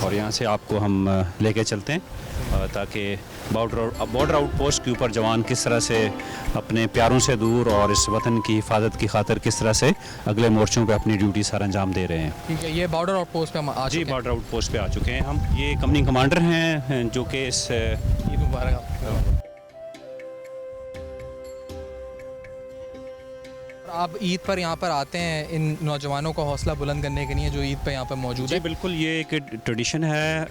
और यहाँ से आपको हम लेके चलते हैं ताकि बॉर्डर आउट पोस्ट के ऊपर जवान किस तरह से अपने प्यारों से दूर और इस वतन की हिफाजत की खातिर किस तरह से अगले मोर्चों पे अपनी ड्यूटी सर अंजाम दे रहे हैं। ठीक है, ये बॉर्डर आउट पोस्ट पे हम आ जी चुके हैं। बॉर्डर आउट पोस्ट पे आ चुके हैं हम। ये कंपनी कमांडर हैं जो कि इस ईद मुबारक आपको। आप ईद पर यहाँ पर आते हैं इन नौजवानों को हौसला बुलंद करने के लिए जो ईद पे यहाँ पर मौजूद जी है। बिल्कुल, ये एक ट्रेडिशन है।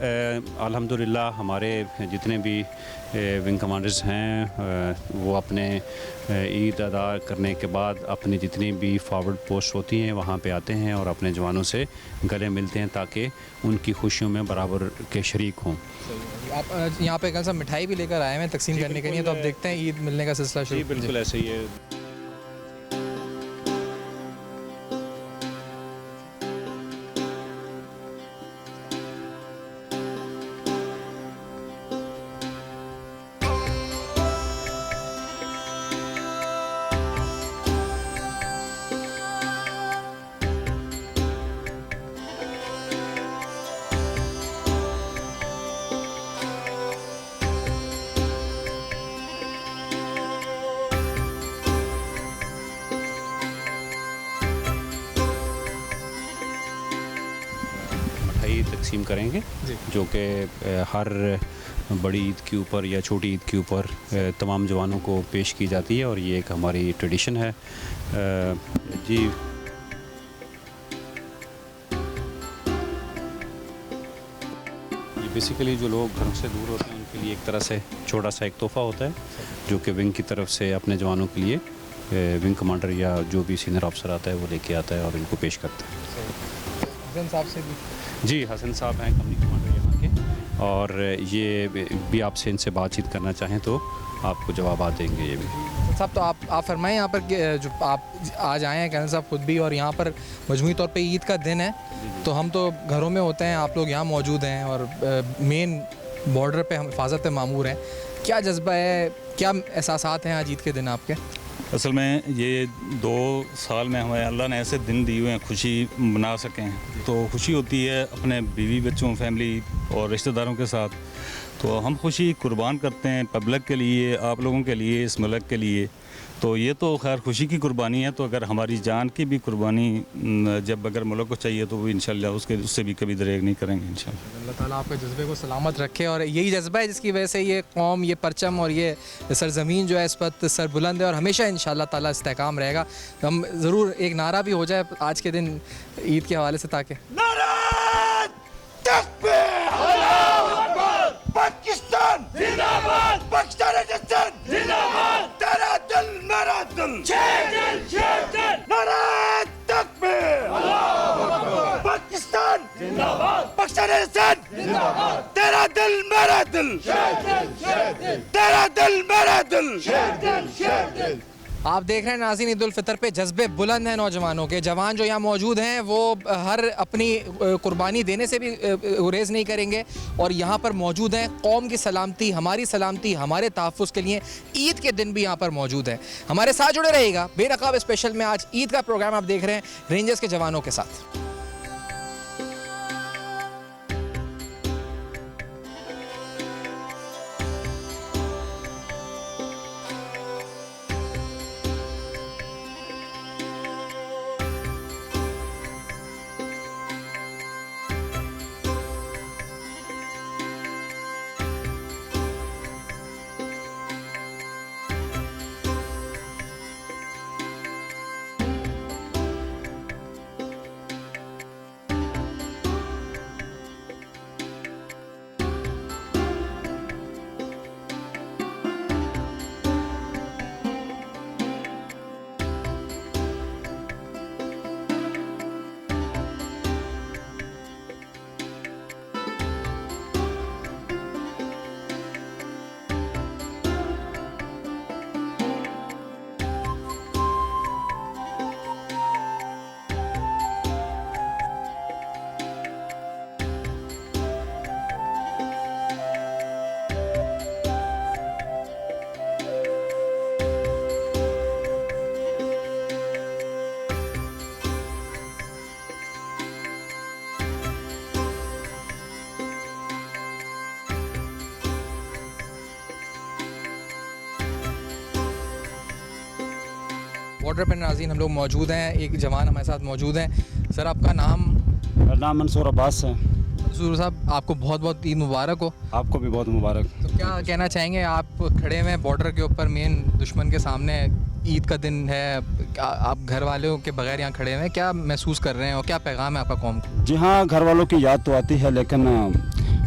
अल्हम्दुलिल्लाह हमारे जितने भी विंग कमांडर्स हैं वो अपने ईद अदा करने के बाद अपनी जितनी भी फॉरवर्ड पोस्ट होती हैं वहाँ पे आते हैं और अपने जवानों से गले मिलते हैं ताकि उनकी खुशियों में बराबर के शरीक हों। आप यहाँ पे कल सब मिठाई भी लेकर आए हैं तकसीम करने के लिए, तो अब देखते हैं ईद मिलने का सिलसिला शुरू। जी बिल्कुल ऐसे ही है। मिठाई तकसीम करेंगे जो कि हर बड़ी ईद के ऊपर या छोटी ईद के ऊपर तमाम जवानों को पेश की जाती है और ये एक हमारी ट्रेडिशन है। जी ये बेसिकली जो लोग घरों से दूर होते हैं उनके लिए एक तरह से छोटा सा एक तोहफ़ा होता है जो कि विंग की तरफ से अपने जवानों के लिए विंग कमांडर या जो भी सीनियर अफसर आता है वो लेके आता है और इनको पेश करता है। हसन साहब से भी। जी हसन साहब हैं कंपनी कमांडर यहाँ के और ये भी आपसे इनसे बातचीत करना चाहें तो आपको जवाब देंगे ये भी। साहब तो आप फरमाएं यहाँ पर जो आप आज आए हैं कर्नल साहब खुद भी, और यहाँ पर मजमूई तौर पे ईद का दिन है तो हम तो घरों में होते हैं, आप लोग यहाँ मौजूद हैं और मेन बॉर्डर पे हम हिफाजत पे मामूर हैं। क्या जज्बा है, क्या एहसासात हैं आज ईद के दिन आपके? असल में ये 2 साल में हमें अल्लाह ने ऐसे दिन दिए हुए हैं खुशी मना सकें, तो खुशी होती है अपने बीवी बच्चों फैमिली और रिश्तेदारों के साथ। तो हम खुशी कुर्बान करते हैं पब्लिक के लिए, आप लोगों के लिए, इस मुल्क के लिए। तो ये तो खैर खुशी की कुर्बानी है, तो अगर हमारी जान की भी कुर्बानी जब अगर मुल्क को चाहिए तो वो इंशाल्लाह उससे भी कभी दरेग नहीं करेंगे इंशाल्लाह। अल्लाह ताला आपके जज्बे को सलामत रखे, और यही जज्बा है जिसकी वजह से ये कौम, ये परचम और ये सरज़मीन जो है इस पर सर बुलंद है और हमेशा इंशाल्लाह ताला इस्तेहकाम रहेगा। हम ज़रूर एक नारा भी हो जाए आज के दिन ईद के हवाले से, ताकि पाकिस्तान जिंदाबाद, पाकिस्तान जिंदाबाद, तेरा दिल मेरा दिल, नारा तकबीर, पाकिस्तान जिंदाबाद, पाकिस्तान जिंदाबाद, तेरा दिल मेरा दिल, तेरा दिल मेरा दिल। आप देख रहे हैं नाज़रीन, ईद उल फितर पे जज्बे बुलंद हैं नौजवानों के। जवान जो यहाँ मौजूद हैं वो हर अपनी कुर्बानी देने से भी गुरेज नहीं करेंगे और यहाँ पर मौजूद हैं कौम की सलामती, हमारे तहफ़्फ़ुज़ के लिए ईद के दिन भी यहाँ पर मौजूद हैं। हमारे साथ जुड़े रहिएगा। बेनकाब स्पेशल में आज ईद का प्रोग्राम आप देख रहे हैं रेंजर्स के जवानों के साथ। बॉर्डर पर नाज़रीन हम लोग मौजूद हैं, एक जवान हमारे साथ मौजूद हैं। सर आपका नाम? मेरा नाम मंसूर अब्बास है। मंसूर साहब आपको बहुत बहुत ईद मुबारक हो। आपको भी बहुत मुबारक। तो क्या कहना चाहेंगे, आप खड़े हुए हैं बॉर्डर के ऊपर मेन दुश्मन के सामने, ईद का दिन है, आप घर वालों के बगैर यहाँ खड़े हुए हैं, क्या महसूस कर रहे हैं और क्या पैगाम है आपका कौम को? जी हाँ, घर वालों की याद तो आती है, लेकिन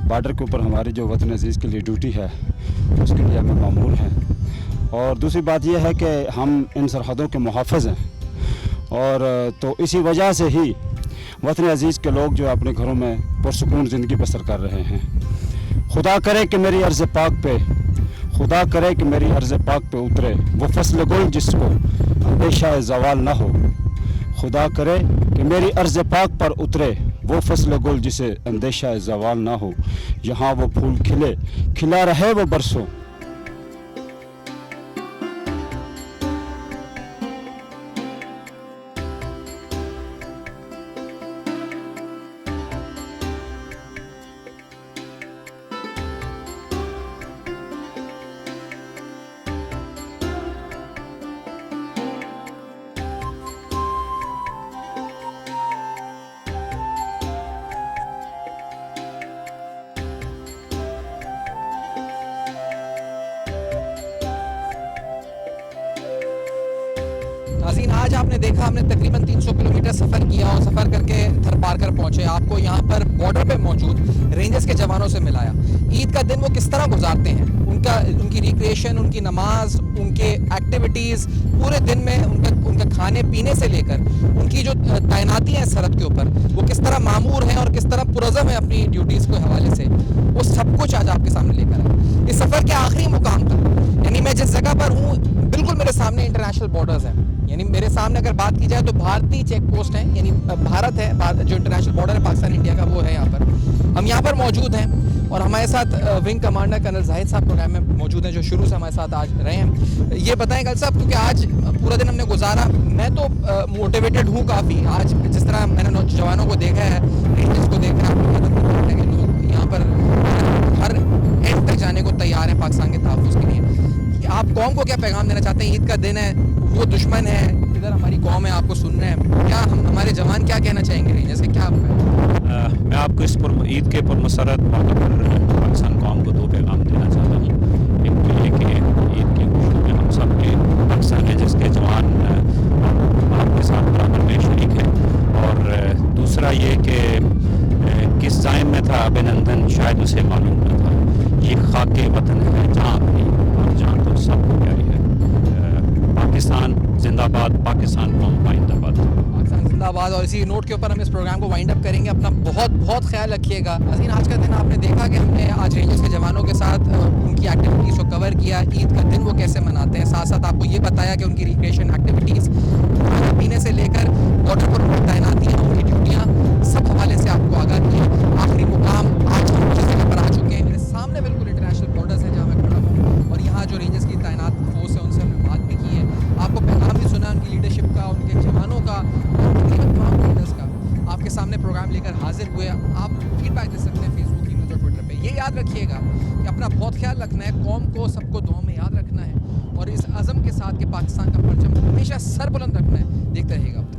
बॉर्डर के ऊपर हमारी जो वतन अजीज़ के लिए ड्यूटी है उसके लिए हमें मामूर है। और दूसरी बात यह है कि हम इन सरहदों के मुहाफ़िज़ हैं, और तो इसी वजह से ही वतन अजीज़ के लोग जो अपने घरों में पुरसुकून ज़िंदगी बसर कर रहे हैं। खुदा करे कि मेरी अर्ज़ पाक पे, खुदा करे कि मेरी अर्ज़ पाक पे उतरे वो फसल गुल जिसको अंदेशा ज़वाल ना हो। खुदा करे कि मेरी अर्ज़ पाक पर उतरे वो फसल गुल जिसे अंदेशा ज़वाल ना हो। यहाँ वो फूल खिले, खिला रहे वो बरसों। नाज़रीन आज आपने देखा, हमने तकरीबन 300 किलोमीटर सफ़र किया और सफ़र करके थर पार कर पहुँचे। आपको यहाँ पर बॉर्डर पे मौजूद रेंजर्स के जवानों से मिलाया। ईद का दिन वो किस तरह गुजारते हैं, उनकी रिक्रिएशन, उनकी नमाज, उनके एक्टिविटीज़, पूरे दिन में उनका खाने पीने से लेकर उनकी जो तैनाती है सरहद के ऊपर, वो किस तरह मामूर हैं और किस तरह पुरज़म है अपनी ड्यूटीज़ के हवाले से, वो सब कुछ आज आपके सामने लेकर आए। इस सफ़र के आखिरी मुकाम पर, यानी मैं जिस जगह पर हूँ बिल्कुल मेरे सामने इंटरनेशनल बॉर्डर्स हैं, यानी मेरे सामने अगर बात की जाए तो भारतीय चेक पोस्ट है, यानी भारत है, जो इंटरनेशनल बॉर्डर है पाकिस्तान इंडिया का, वो है यहाँ पर। हम यहाँ पर मौजूद हैं और हमारे साथ विंग कमांडर कर्नल जाहिद साहब प्रोग्राम में मौजूद हैं, जो शुरू से हमारे साथ आज रहे हैं। ये बताएं कर्नल साहब, क्योंकि आज पूरा दिन हमने गुजारा, मैं तो मोटिवेटेड हूँ काफ़ी। आज जिस तरह मैंने नौजवानों को देखा है, रेंजर्स को देखा है, लोग यहाँ पर हर एंड तक जाने को तैयार हैं पाकिस्तान के तहफ़्फ़ुज़ के लिए। आप कौम को क्या पैगाम देना चाहते हैं? ईद का दिन है, वो दुश्मन है, इधर हमारी कौम है, आपको सुन रहे हैं, क्या हमारे जवान क्या कहना चाहेंगे रेंजर्स के? क्या मैं आपको इस ईद के पुरमसरत मौके पर पाकिस्तान कौम को दो पैगाम देना चाहता हूँ। एक तो ये कि ईद की खुशियों में हम सब के पाकिस्तान रेंजर्स के जवान आपके साथ बराबर में शरीक हैं, और दूसरा ये कि किस जाइम में था अभिनंदन शायद उसे मालूम न था। ये खाके वतन है जहाँ अपनी और जान तो सबको प्यारी है। पाकिस्तान जिंदाबाद, पाकिस्तान कौम पाइंदाबाद। पाकिस्तान जिंदाबाद। और इसी नोट के ऊपर हम इस प्रोग्राम को वाइंड अप करेंगे। अपना बहुत बहुत ख्याल रखिएगा। नाज़रीन, आज का दिन आपने देखा कि हमने आज रेंजर्स के जवानों के साथ उनकी एक्टिविटीज़ को कवर किया, ईद का दिन वो कैसे मनाते हैं, साथ साथ आपको ये बताया कि उनकी रिक्रिएशन एक्टिविटीज़, खाने पीने से लेकर बॉर्डर पर उनकी तैनातियाँ, उनकी ड्यूटियाँ, सब हवाले से आपको आगाह किया। आखिरी मुकाम आज हम जिस जगह पर आ चुके हैं, मेरे सामने बिल्कुल इंटरनेशनल बॉर्डर्स है जहाँ मैं खड़ा हूँ, और यहाँ जो रेंजर्स की तैनात फोर्स है उनसे हमने बात भी की है, आपको पैगाम भी सुना उनकी लीडरशिप का, उनके जवानों का, तकरीबन तमाम लीडर्स का। आपके सामने प्रोग्राम लेकर हाजिर हुए। आप फीडबैक दे सकते हैं फेसबुक, ईमेल और ट्विटर पे। ये याद रखिएगा कि अपना बहुत ख्याल रखना है, कौम को सबको दुआ में याद रखना है, और इस अज़म के साथ कि पाकिस्तान का परचम हमेशा सर बुलंद रखना है। देखते रहिएगा अब तक।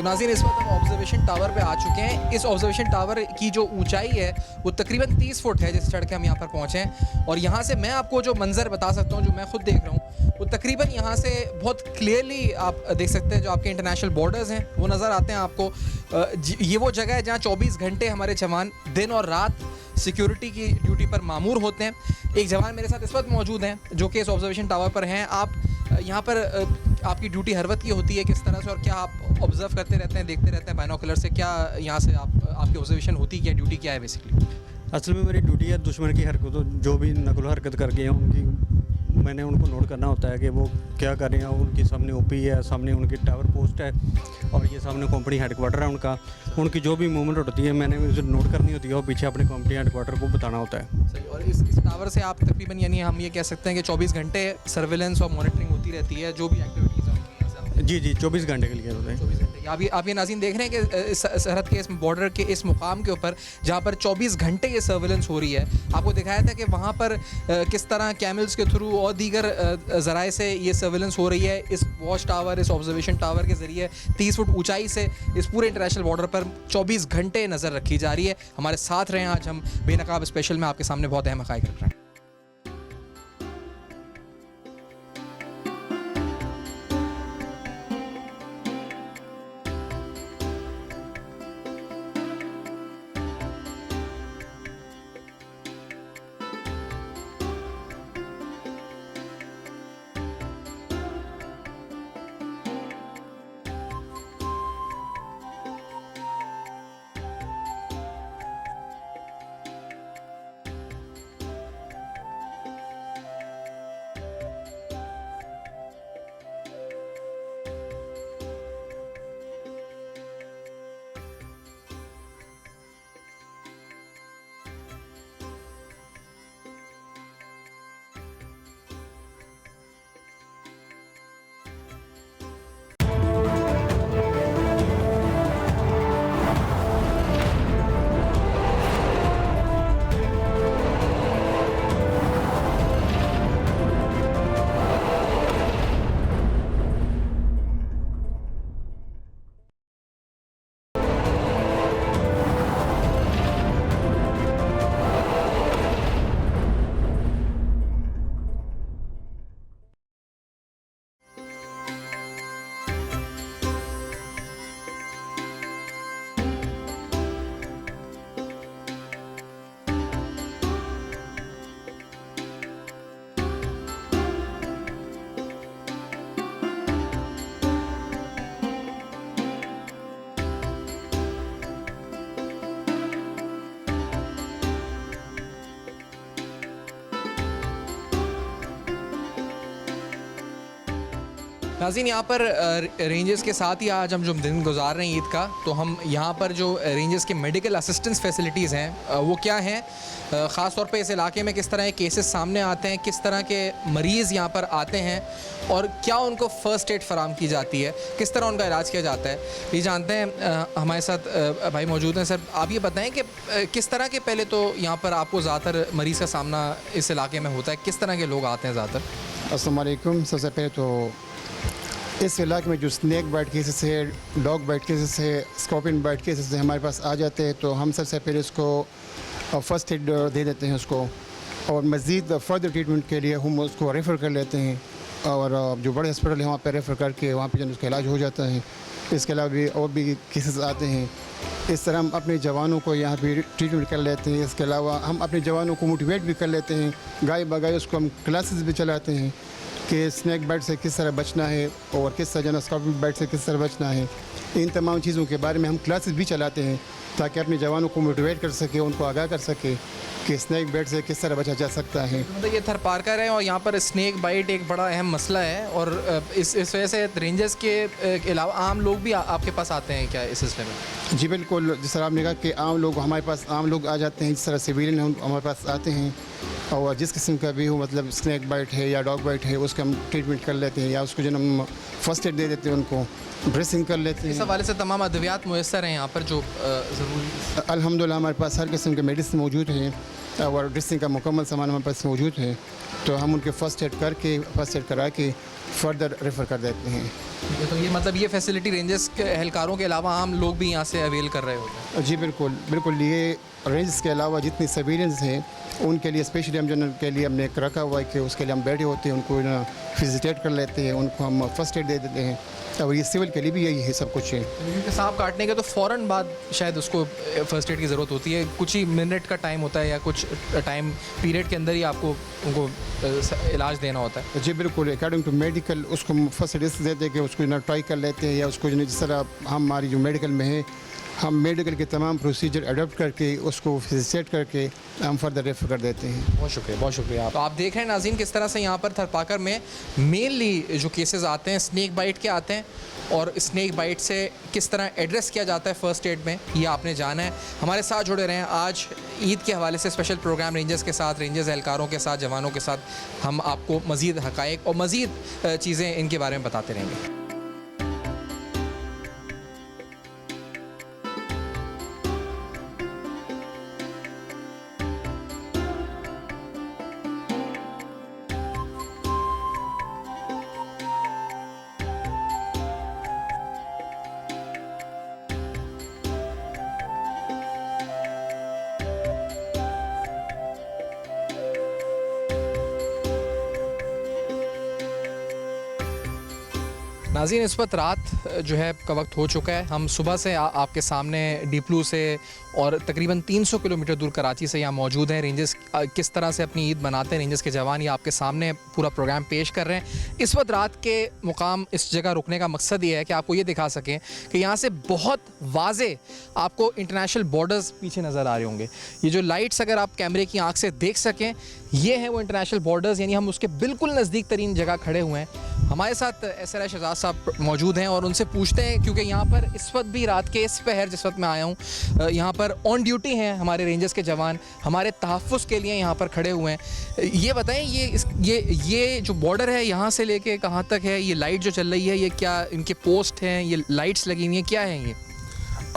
नाज़रीन, इस वक्त हम ऑब्जर्वेशन टावर पे आ चुके हैं। इस ऑब्जर्वेशन टावर की जो ऊंचाई है वो तकरीबन 30 फुट है, जिस चढ़ के हम यहाँ पर पहुँचे हैं। और यहाँ से मैं आपको जो मंजर बता सकता हूँ, जो मैं खुद देख रहा हूँ, वो तकरीबन यहाँ से बहुत क्लियरली आप देख सकते हैं। जो आपके इंटरनेशनल बॉर्डर्स हैं वो नज़र आते हैं आपको। ये वो जगह है जहाँ 24 घंटे हमारे जवान दिन और रात सिक्योरिटी की ड्यूटी पर मामूर होते हैं। एक जवान मेरे साथ इस वक्त मौजूद हैं जो कि इस ऑब्जर्वेशन टावर पर हैं। आप यहाँ पर आपकी ड्यूटी हर वक्त की होती है किस तरह से, और क्या आप ऑब्जर्व करते रहते हैं, देखते रहते हैं बाइनोकुलर से? क्या यहाँ से आपकी ऑब्जर्वेशन होती है, क्या ड्यूटी क्या है बेसिकली? असल में मेरी ड्यूटी है दुश्मन की हरकतों, जो भी नकल हरकत कर गए हैं उनकी मैंने उनको नोट करना होता है कि वो क्या कर रहे हैं। उनके सामने ओपी है, सामने उनकी टावर पोस्ट है और ये सामने कंपनी हेडक्वार्टर है उनका। उनकी जो भी मूवमेंट होती है मैंने उसे नोट करनी होती है और पीछे अपने कंपनी हेडक्वार्टर को बताना होता है। सही। और इस टावर से आप तकरीबन, यानी हम ये कह सकते हैं कि 24 घंटे सर्वेलेंस और मॉनिटरिंग होती रहती है, जो भी एक्टिविटीज़ हैं जी 24 घंटे के लिए होता है। 24 घंटे। आप ये नाज़रीन देख रहे हैं कि सरहद के इस बॉर्डर के इस मुकाम के ऊपर जहाँ पर 24 घंटे ये सर्वेलेंस हो रही है। आपको दिखाया था कि वहाँ पर किस तरह कैमल्स के थ्रू और दीगर ज़राए से ये सर्वेलेंस हो रही है। इस वॉच टावर, इस ऑब्जर्वेशन टावर के ज़रिए 30 फुट ऊंचाई से इस पूरे इंटरनेशनल बॉर्डर पर 24 घंटे नज़र रखी जा रही है। हमारे साथ रहें, आज हम बेनकाब स्पेशल में आपके सामने बहुत अहम हक़ाइक़ रख रहे हैं। नाज़रीन, यहाँ पर रेंजर्स के साथ ही आज हम जो दिन गुजार रहे हैं ईद का, तो हम यहाँ पर जो रेंजर्स के मेडिकल असिस्टेंस फैसिलिटीज़ हैं वो क्या हैं, ख़ास तौर पे इस इलाके में किस तरह के केसेस सामने आते हैं, किस तरह के मरीज़ यहाँ पर आते हैं और क्या उनको फ़र्स्ट एड फराम की जाती है, किस तरह उनका इलाज किया जाता है, ये जानते हैं। हमारे साथ भाई मौजूद हैं। सर, आप ये बताएं कि किस तरह के, पहले तो यहाँ पर आपको ज़्यादातर मरीज़ का सामना इस इलाके में होता है, किस तरह के लोग आते हैं ज़्यादातर? अस्सलाम वालेकुम। सबसे पहले तो इस इलाके में जो स्नैक बाइट केसेस है, डॉग बाइट केसेस है, स्कॉर्पियन बाइट केसेस है, हमारे पास आ जाते हैं तो हम सबसे पहले उसको फ़र्स्ट एड दे देते हैं उसको, और मज़ीद फर्दर ट्रीटमेंट के लिए हम उसको रेफ़र कर लेते हैं और जो बड़े हॉस्पिटल है वहाँ पे रेफ़र करके वहाँ पे जो उसका इलाज हो जाता है। इसके अलावा भी और भी केसेस आते हैं। इस तरह हम अपने जवानों को यहाँ पे ट्रीटमेंट कर लेते हैं। इसके अलावा हम अपने जवानों को मोटिवेट भी कर लेते हैं, गाय बगाए उसको हम क्लासेस भी चलाते हैं कि स्नैक बाइट से किस तरह बचना है और किस तरह जो स्कॉर्पियन बाइट से किस तरह बचना है। इन तमाम चीज़ों के बारे में हम क्लासेस भी चलाते हैं ताकि अपने जवानों को मोटिवेट कर सके, उनको आगाह कर सके कि स्नैक बाइट से किस तरह बचा जा सकता है। मतलब ये थरपारकर है और यहाँ पर स्नैक बाइट एक बड़ा अहम मसला है, और इस वजह से रेंजर्स के अलावा आम लोग भी आपके पास आते हैं क्या इस सिलसिले में? जी बिल्कुल, जिस तरह आपने कहा कि आम लोग हमारे पास आ जाते हैं, जिस तरह सिविलियन हमारे पास आते हैं और जिस किस्म का भी हो, मतलब स्नैक बाइट है या डॉग बाइट है, उसका हम ट्रीटमेंट कर लेते हैं या उसको जो हम फर्स्ट एड दे देते हैं, उनको ड्रेसिंग कर लेते हैं। इस हवाले से तमाम अद्वियात मुयस्सर हैं यहाँ पर जो ज़रूरी? अल्हम्दुलिल्लाह हमारे पास हर किस्म के मेडिसिन मौजूद हैं और ड्रेसिंग का मुकम्मल सामान हमारे पास मौजूद है, तो हम उनके फ़र्स्ट एड करा के फर्दर रेफ़र कर देते हैं। तो ये मतलब ये फैसिलिटी रेंजर्स के एहलकारों के अलावा आम लोग भी यहाँ से अवेल कर रहे होते हैं? जी बिल्कुल बिल्कुल, ये रेंज के अलावा जितनी सिविलियंस हैं उनके लिए स्पेशली हम जनरल के लिए हमने एक रखा हुआ है कि उसके लिए हम बैठे होते हैं, उनको ना विजिटेट कर लेते हैं, उनको हम फर्स्ट एड दे देते हैं। और ये सिविल के लिए भी यही है, सब कुछ है। क्योंकि सांप काटने के तो फ़ौरन बाद शायद उसको फर्स्ट एड की ज़रूरत होती है, कुछ ही मिनट का टाइम होता है या कुछ टाइम पीरियड के अंदर ही आपको उनको इलाज देना होता है। जी बिल्कुल, अकॉर्डिंग टू मेडिकल उसको फर्स्ट एड देते हैं कि उसको ना ट्राई कर लेते हैं, या उसको जिस तरह हमारी जो मेडिकल में है हम मेडिकल के तमाम प्रोसीजर अडॉप्ट करके उसको विजिट करके हम फर्दर रेफर कर देते हैं। बहुत शुक्रिया, बहुत शुक्रिया। तो आप देख रहे हैं नाज़रीन किस तरह से यहाँ पर थरपाकर में मेनली जो केसेस आते हैं स्नेक बाइट के आते हैं, और स्नेक बाइट से किस तरह एड्रेस किया जाता है फ़र्स्ट एड में, ये आपने जाना है। हमारे साथ जुड़े रहें। आज ईद के हवाले से स्पेशल प्रोग्राम रेंजर्स के साथ, रेंजर्स एहलकारों के साथ, जवानों के साथ हम आपको मज़ीद हक़ाइक़ और मज़ीद चीज़ें इनके बारे में बताते रहेंगे। नाज़रीन, इस वक्त रात जो है का वक्त हो चुका है। हम सुबह से आपके सामने डीपलू से और तकरीबन 300 किलोमीटर दूर कराची से यहाँ मौजूद हैं। रेंजर्स किस तरह से अपनी ईद मनाते हैं, रेंजर्स के जवान ये आपके सामने पूरा प्रोग्राम पेश कर रहे हैं। इस वक्त रात के मुकाम इस जगह रुकने का मकसद ये है कि आपको ये दिखा सकें कि यहाँ से बहुत वाज़े आपको इंटरनेशनल बॉर्डर्स पीछे नज़र आ रहे होंगे। ये जो लाइट्स अगर आप कैमरे की आंख से देख सकें, ये हैं वो इंटरनेशनल बॉर्डर्स, यानी हम उसके बिल्कुल नज़दीक तरीन जगह खड़े हुए हैं। हमारे साथ SRI शहजाद साहब मौजूद हैं और उनसे पूछते हैं, क्योंकि यहाँ पर इस वक्त भी रात के इस पहर जिस वक्त मैं आया हूँ, यहाँ पर ऑन ड्यूटी हैं हमारे रेंजर्स के जवान, हमारे तहफ़्फ़ुज़ के लिए यहाँ पर खड़े हुए हैं। ये बताएं, ये जो बॉर्डर है यहाँ से लेके कहाँ तक है? ये लाइट जो चल रही है, ये क्या इनके पोस्ट हैं, ये लाइट्स लगी हुई हैं, क्या है ये?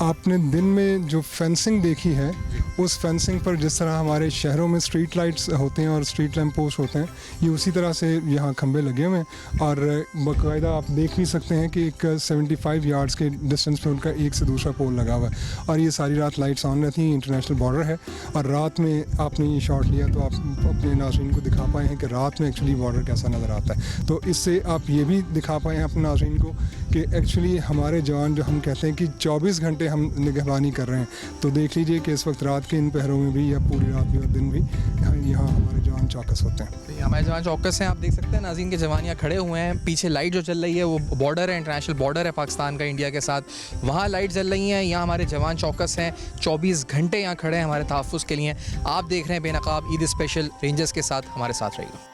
आपने दिन में जो फेंसिंग देखी है, उस फेंसिंग पर जिस तरह हमारे शहरों में स्ट्रीट लाइट्स होते हैं और स्ट्रीट लैंप पोस्ट होते हैं, ये उसी तरह से यहाँ खंबे लगे हुए हैं। और बाकायदा आप देख भी सकते हैं कि एक 75 यार्ड्स के डिस्टेंस पे उनका एक से दूसरा पोल लगा हुआ है, और ये सारी रात लाइट्स ऑन रहती हैं। इंटरनेशनल बॉर्डर है, और रात में आपने ये शॉट लिया तो आप अपने नाज़रीन को दिखा पाए हैं कि रात में एक्चुअली बॉर्डर कैसा नज़र आता है। तो इससे आप ये भी दिखा पाए हैं अपने नाज़रीन को कि एक्चुअली हमारे जवान, जो हम कहते हैं कि 24 घंटे हम निगहबानी कर रहे हैं, तो देख लीजिए कि इस वक्त रात के इन पहरों में भी या पूरी रात भी और दिन भी यहाँ हमारे जवान चौकस होते हैं। तो हमारे जवान चौकस हैं, आप देख सकते हैं नाज़रीन के जवान यहाँ खड़े हुए हैं। पीछे लाइट जो चल रही है वो बॉर्डर है, इंटरनेशनल बॉर्डर है पाकिस्तान का इंडिया के साथ, वहाँ लाइट जल रही हैं। यहाँ हमारे जवान चौकस हैं, 24 घंटे यहाँ खड़े हैं हमारे तहफ़्फ़ुज़ के लिए। आप देख रहे हैं बेनकाब ईद स्पेशल रेंजर्स के साथ, हमारे साथ रहिएगा।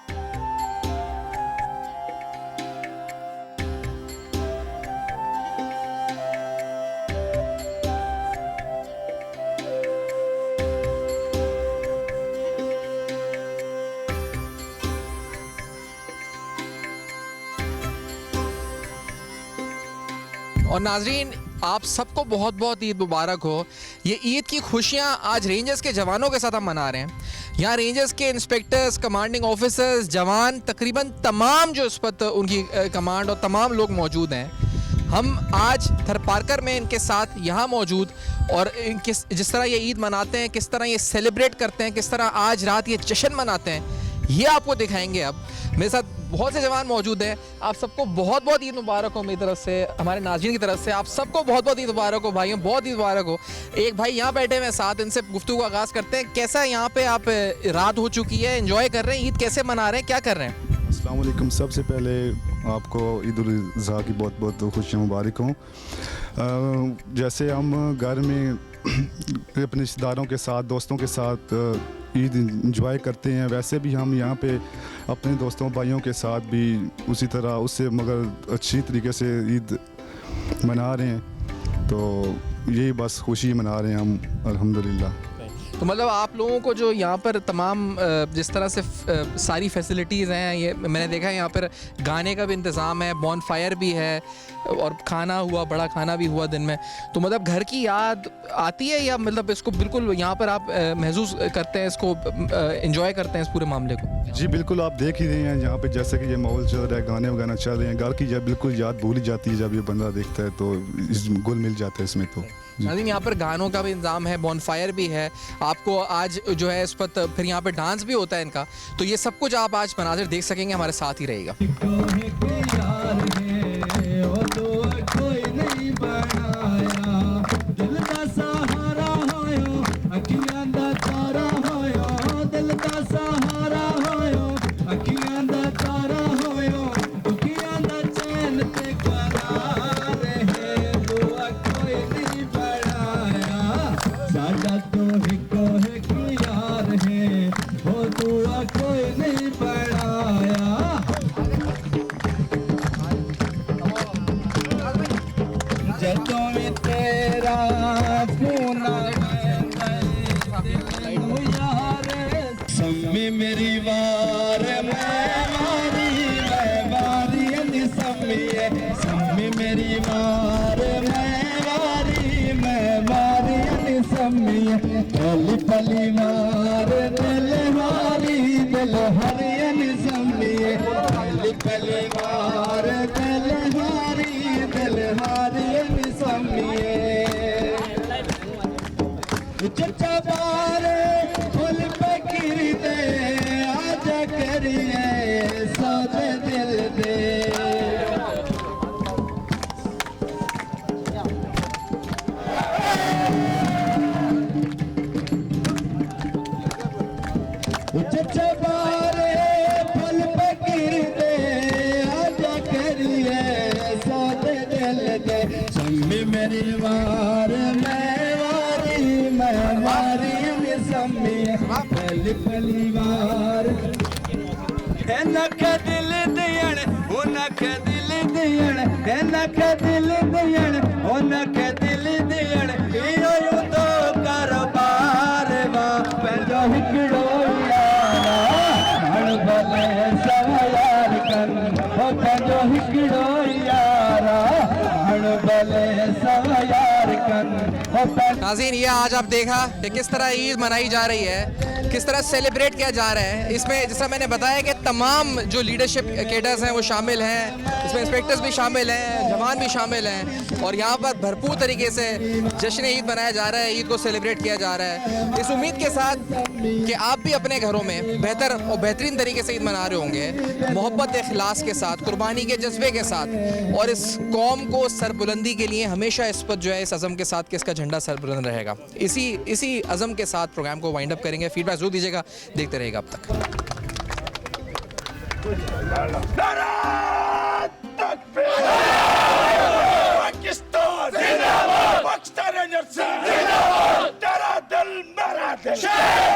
और नाजरीन, आप सबको बहुत बहुत ईद मुबारक हो। ये ईद की खुशियाँ आज रेंजर्स के जवानों के साथ हम मना रहे हैं। यहाँ रेंजर्स के इंस्पेक्टर्स, कमांडिंग ऑफिसर्स, जवान, तकरीबन तमाम जो इस वक्त उनकी कमांड और तमाम लोग मौजूद हैं। हम आज थरपारकर में इनके साथ यहाँ मौजूद, और जिस तरह ये ईद मनाते हैं, किस तरह ये सेलिब्रेट करते हैं, किस तरह आज रात ये जश्न मनाते हैं, ये आपको दिखाएंगे। अब मेरे साथ बहुत से जवान मौजूद हैं। आप सबको बहुत बहुत ईद मुबारक हो मेरी तरफ से, हमारे नाज़रीन की तरफ से आप सबको बहुत बहुत ईद मुबारक हो भाइयों, बहुत ईद मुबारक हो। एक भाई यहाँ बैठे हुए साथ, इनसे गुफ्तगू का आगाज़ करते हैं। कैसा है यहाँ पे? आप रात हो चुकी है, एंजॉय कर रहे हैं, ईद कैसे मना रहे हैं, क्या कर रहे हैं? अस्सलाम वालेकुम। सबसे पहले आपको ईद उल अज़हा की बहुत बहुत खुशियाँ मुबारक हों। जैसे हम घर में अपने रिश्तेदारों के साथ, दोस्तों के साथ ईद इंजॉय करते हैं, वैसे भी हम यहाँ पे अपने दोस्तों भाइयों के साथ भी उसी तरह, उससे मगर अच्छी तरीके से ईद मना रहे हैं। तो यही बस खुशी मना रहे हैं हम, अल्हम्दुलिल्लाह। तो तो मतलब आप लोगों को जो यहाँ पर तमाम जिस तरह से सारी फैसिलिटीज़ हैं, ये मैंने देखा है यहाँ पर गाने का भी इंतज़ाम है, बॉन फायर भी है और खाना हुआ, बड़ा खाना भी हुआ दिन में, तो मतलब घर की याद आती है या मतलब इसको बिल्कुल यहाँ पर आप महसूस करते हैं, इसको एंजॉय करते हैं इस पूरे मामले को? जी बिल्कुल, आप देख ही रहे हैं यहाँ पे जैसे कि ये माहौल चल रहा है, गाने वगाना चल रहे हैं, घर की जब बिल्कुल याद भूल जाती है जब ये बंदा देखता है, तो इस घुल मिल जाता है इसमें। तो नाज़रीन यहाँ पर गानों का भी इंतजाम है, बॉन फायर भी है, आपको आज जो है इस वक्त फिर यहाँ पर डांस भी होता है इनका, तो ये सब कुछ आप आज मनाज़िर देख सकेंगे, हमारे साथ ही रहिएगा। मेरी वार सम्मी मेरी वार पली पली मार दिल हारी दिल हरियन सम्मी पली पली मार दिल हारियन सम्मी चचा बारे फुल फकीर दे आजा करिए सौदे दिल दे चचा बारे फुल फकीर दे आजा करिए सौदे दिल दे सम्मी मेरी वार पली पली वार नख दिल दियण ओ नख दिल दियण नख दिल दियण ओ नख दिल दियण इहो तो कारोबार वा पंहिंजो हिकिड़ो यार हण भले सवा यार कन ओ पंहिंजो हिकिड़ो यार हण भले सवा यार कन। नाज़रीन ये आज आप देखा कि किस तरह ईद मनाई जा रही है, किस तरह सेलिब्रेट किया जा रहा है। इसमें जैसा मैंने बताया कि तमाम जो लीडरशिप कैडर्स हैं वो शामिल हैं, इसमें इंस्पेक्टर्स भी शामिल हैं, जवान भी शामिल हैं और यहाँ पर भरपूर तरीके से जश्न ईद मनाया जा रहा है, ईद को सेलिब्रेट किया जा रहा है, इस उम्मीद के साथ कि आप भी अपने घरों में बेहतर और बेहतरीन तरीके से ईद मना रहे होंगे, मोहब्बत इखलास के साथ, कुर्बानी के जज्बे के साथ और इस कौम को सरबुलंदी के लिए हमेशा इस पर जो है इस अज़म के साथ कि इसका झंडा सरबुलंद रहेगा। इसी अज़म के साथ प्रोग्राम को वाइंड अप करेंगे। फीडबैक जरूर दीजिएगा, देखते रहेगा अब तक। पाकिस्तान जिंदाबाद, पाकिस्तान जिंदाबाद, तेरा दिल मेरा दिल।